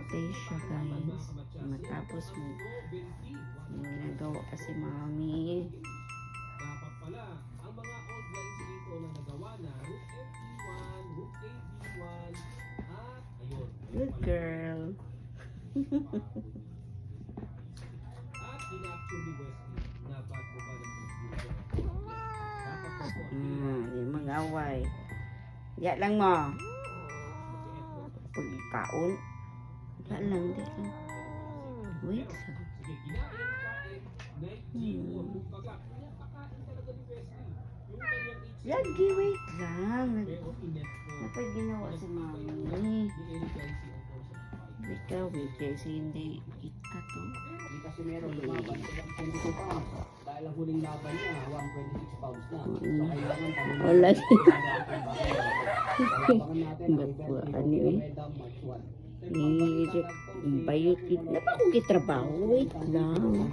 update siya guys. Matapos mo ginagawa kasi mami. Dapat pala, ang mga old lines dito na nagawa na Route FD1, Route AD1, at ayun. Good girl. At in-action ni Wesley na bago ba ng computer. Dapat po po, Yung mga away. Ya lang mo. Pagkaon. Ya lang, di lang. Wait lang. sige, kinain, night gym, o kumbaga, pinapakain talaga ni Wesley. Yung kanyang Lagi, wait lang. pero inet po. Napay ginawa si mami. Ni Eric Yancy ang course of fight. Ikaw, kasi hindi kita to. Hindi kasi meron lumaban silang 22 pounds. Dahil ang huling laban niya, 126 pounds na. So kailangan kami Wala. Kailangan natin ang Ba't event ano ni eh? Reda March 1. Bayot yun. Napa ko kitrabaho. Wait lang.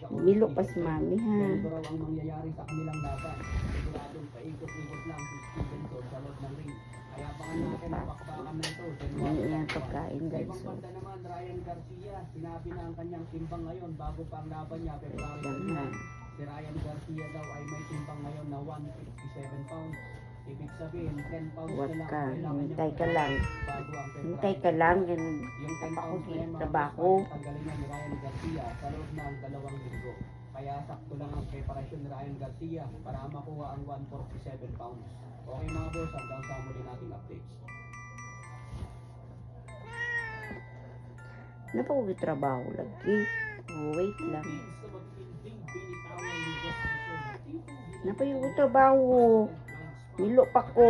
Milo pa si mami ha. Ganito raw ang mangyayari sa kanilang laban. Siguradong paikot-ikot lang si Stevenson sa loob ng ring. Kaya abangan natin ang bakbakan na ito. Ano yan pagkain Sa guys. ibang So, banda naman, Ryan Garcia, sinabi na ang kanyang timbang ngayon bago pa ang laban niya, February wait lang ha. 29. Si Ryan Garcia daw ay may timbang ngayon na 157 pounds. Ibig sabihin, 10 pounds Huwag na lang. ka. Kailangan Hintay niyang ka lang. bago ang February Hintay ka lang. Yan. yung 10 Ako pounds na yan, mga trabaho. boss, tanggalin niya ni Ryan Garcia sa loob ng 2 linggo. Kaya sakto lang ang preparasyon ni Ryan Garcia para makuha ang 147 pounds. Okay mga boss, hanggang sa muli nating updates. Napa ko kitrabaho lagi. Wait lang. Sa matinding binitawan ni Wesley. Napa yung trabaho. Milo pa ko.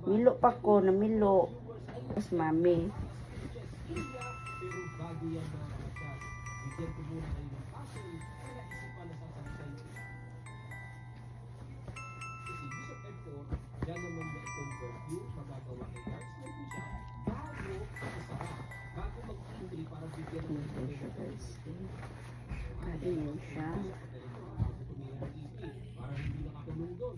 Milo pa ko na milo. Tapos mami. Pero bago yan mga kapatid, bigyan ko muna kayo ng paso para isipan na sasabihin. Kasi Bishop Hector, yan naman na i-convert yung magagawa kay Cards na po siya bago isara, bago mag-entry para bigyan ng Ito siya guys. Ayun siya. para hindi nakakulong doon.